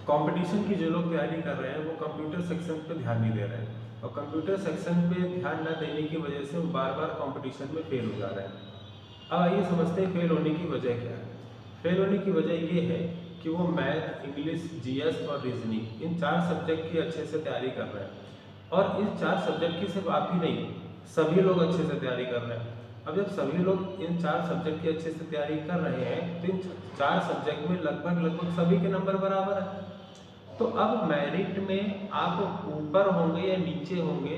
Competition की जो लोग तैयारी कर रहे हैं वो कंप्यूटर सेक्शन पे ध्यान नहीं दे रहे हैं, और कंप्यूटर सेक्शन पे ध्यान न देने की वजह से वो बार बार कंपटीशन में फेल हो जा रहे हैं। अब आइए समझते हैं फेल होने की वजह क्या है। फेल होने की वजह ये है कि वो मैथ, इंग्लिश, जीएस और रीजनिंग इन 4 सब्जेक्ट की अच्छे से तैयारी कर रहे हैं, और इन 4 सब्जेक्ट की सिर्फ आप ही नहीं, सभी लोग अच्छे से तैयारी कर रहे हैं। अब जब सभी लोग इन 4 सब्जेक्ट की अच्छे से तैयारी कर रहे हैं तो इन 4 सब्जेक्ट में लगभग सभी के नंबर बराबर है। तो अब मेरिट में आप ऊपर होंगे या नीचे होंगे,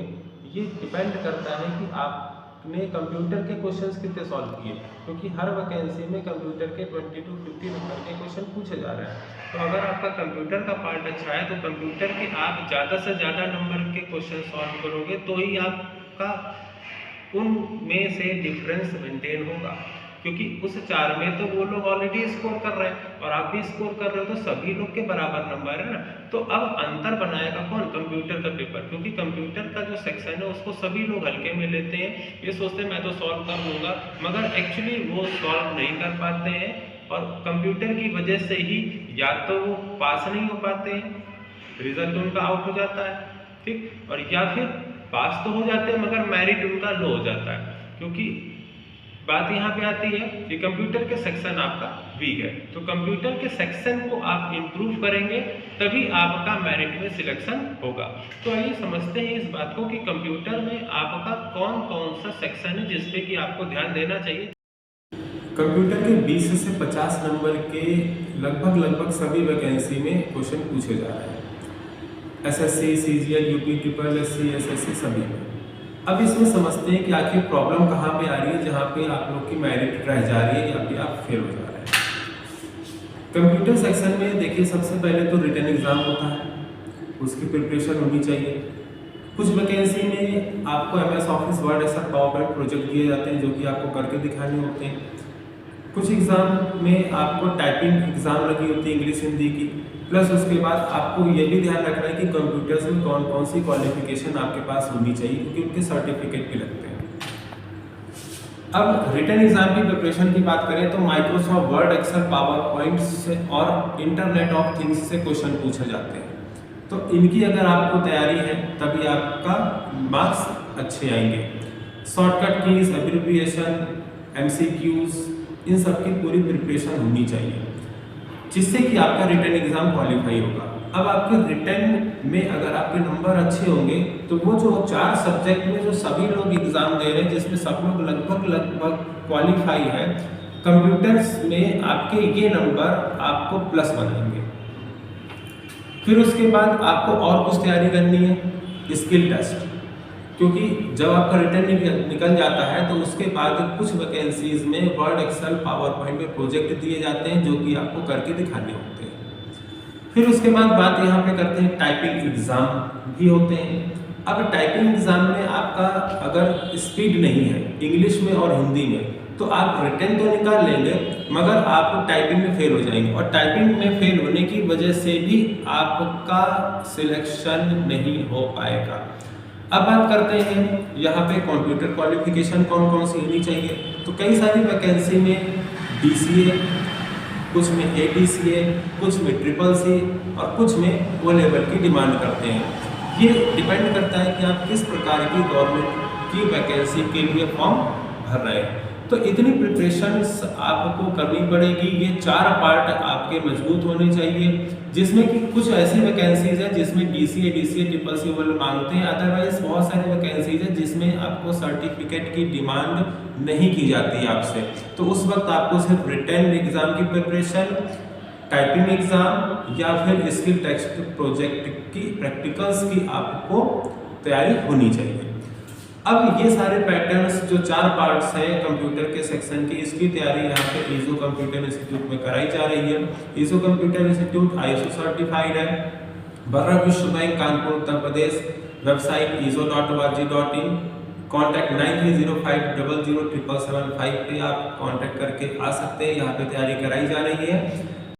ये डिपेंड करता है कि आपने कंप्यूटर के क्वेश्चंस कितने सॉल्व किए, क्योंकि हर वैकेंसी में कंप्यूटर के 20 to 50 नंबर के क्वेश्चन पूछे जा रहे हैं। तो अगर आपका कंप्यूटर का पार्ट अच्छा है तो कंप्यूटर के आप ज़्यादा से ज़्यादा नंबर के क्वेश्चन सॉल्व करोगे तो ही आपका उनमें से डिफरेंस मेंटेन होगा, क्योंकि उस 4 में तो वो लोग ऑलरेडी स्कोर कर रहे हैं और आप भी स्कोर कर रहे हो, तो सभी लोग के बराबर नंबर है ना। तो अब अंतर बनाएगा कौन? कंप्यूटर का पेपर, क्योंकि कंप्यूटर का जो सेक्शन है उसको सभी लोग हल्के में लेते हैं। ये सोचते हैं मैं तो सॉल्व कर लूँगा, मगर एक्चुअली वो सॉल्व नहीं कर पाते हैं, और कंप्यूटर की वजह से ही या तो वो पास नहीं हो पाते हैं, रिजल्ट उनका आउट हो जाता है, ठीक, और या फिर पास तो हो जाते हैं मगर मेरिट उनका लो हो जाता है। क्योंकि बात यहाँ पे आती है कि कंप्यूटर के सेक्शन आपका वीक है, तो कंप्यूटर के सेक्शन को आप इम्प्रूव करेंगे तभी आपका मेरिट में सिलेक्शन होगा। तो आइए समझते हैं इस बात को कि कंप्यूटर में आपका कौन कौन सा सेक्शन है जिसपे कि आपको ध्यान देना चाहिए। कंप्यूटर के 20 से 50 नंबर के लगभग सभी वैकेंसी में क्वेश्चन पूछे जा रहे हैं, SSC, CGL, UP, triple SC, SSC सभी में। अब इसमें समझते हैं कि आखिर प्रॉब्लम कहाँ पे आ रही है जहाँ पे आप लोग की मेरिट रह जा रही है या फिर आप फेल हो जा रहे हैं। कंप्यूटर सेक्शन में देखिए, सबसे पहले तो रिटन एग्जाम होता है, उसकी प्रिपरेशन होनी चाहिए। कुछ वैकेंसी में आपको MS Office, Word, Excel, PowerPoint project दिए जाते हैं जो कि आपको करके दिखाने होते हैं। कुछ एग्ज़ाम में आपको टाइपिंग एग्ज़ाम लगी होती है इंग्लिश हिंदी की, प्लस उसके बाद आपको ये भी ध्यान रखना है कि कंप्यूटर्स में कौन कौन सी क्वालिफिकेशन आपके पास होनी चाहिए, क्योंकि उनके सर्टिफिकेट भी लगते हैं। अब रिटन एग्जाम की प्रिपरेशन की बात करें तो Microsoft Word, Excel, PowerPoint से और इंटरनेट ऑफ थिंग्स से क्वेश्चन पूछे जाते हैं। तो इनकी अगर आपको तैयारी है तभी आपका मार्क्स अच्छे आएंगे। शॉर्टकट कीज, एब्रिविएशन, एमसीक्यूज, इन सब की पूरी प्रिपरेशन होनी चाहिए जिससे कि आपका रिटन एग्जाम क्वालिफाई होगा। अब आपके रिटन में अगर आपके नंबर अच्छे होंगे तो वो जो 4 सब्जेक्ट में जो सभी लोग एग्जाम दे रहे हैं, जिसमें सब लोग लगभग क्वालिफाई है, कंप्यूटर्स में आपके ये नंबर आपको प्लस बनाएंगे। फिर उसके बाद आपको और कुछ तैयारी करनी है, स्किल टेस्ट, क्योंकि जब आपका रिटर्न निकल जाता है तो उसके बाद कुछ वैकेंसीज में वर्ड, एक्सेल, पावर पॉइंट में प्रोजेक्ट दिए जाते हैं जो कि आपको करके दिखाने होते हैं। फिर उसके बाद बात यहाँ पे करते हैं टाइपिंग एग्जाम भी होते हैं। अब टाइपिंग एग्जाम में आपका अगर स्पीड नहीं है इंग्लिश में और हिंदी में तो आप रिटर्न तो निकाल लेंगे मगर आप टाइपिंग में फेल हो जाएंगे, और टाइपिंग में फेल होने की वजह से भी आपका सिलेक्शन नहीं हो पाएगा। अब बात करते हैं यहाँ पे कंप्यूटर क्वालिफिकेशन कौन कौन सी होनी चाहिए। तो कई सारी वैकेंसी में DCA, कुछ में ADCA, कुछ में CCC और कुछ में O लेवल की डिमांड करते हैं। ये डिपेंड करता है कि आप किस प्रकार की गवर्नमेंट की वैकेंसी के लिए फॉर्म भर रहे हैं। तो इतनी प्रिपरेशन आपको करनी पड़ेगी। ये 4 पार्ट आपके मजबूत होने चाहिए, जिसमें कि कुछ ऐसी वैकेंसीज है जिसमें DCA, CCC वाले मांगते हैं, अदरवाइज बहुत सारी वैकेंसीज है जिसमें आपको सर्टिफिकेट की डिमांड नहीं की जाती है आपसे। तो उस वक्त आपको सिर्फ रिटन एग्जाम की प्रिपरेशन, टाइपिंग एग्जाम या फिर स्किल टेस्ट प्रोजेक्ट की प्रैक्टिकल्स की आपको तैयारी होनी चाहिए। अब ये सारे पैटर्न्स जो 4 पार्ट्स हैं कंप्यूटर के सेक्शन की, इसकी तैयारी यहाँ पे ईजो कंप्यूटर इंस्टीट्यूट में कराई जा रही है। ईजो कंप्यूटर इंस्टीट्यूट ISO सर्टिफाइड है, Barra Vishwa Bank, Kanpur, Uttar Pradesh. Website iso.org.in। Contact 9305000775 पे आप कॉन्टैक्ट करके आ सकते हैं। यहाँ पे तैयारी कराई जा रही है।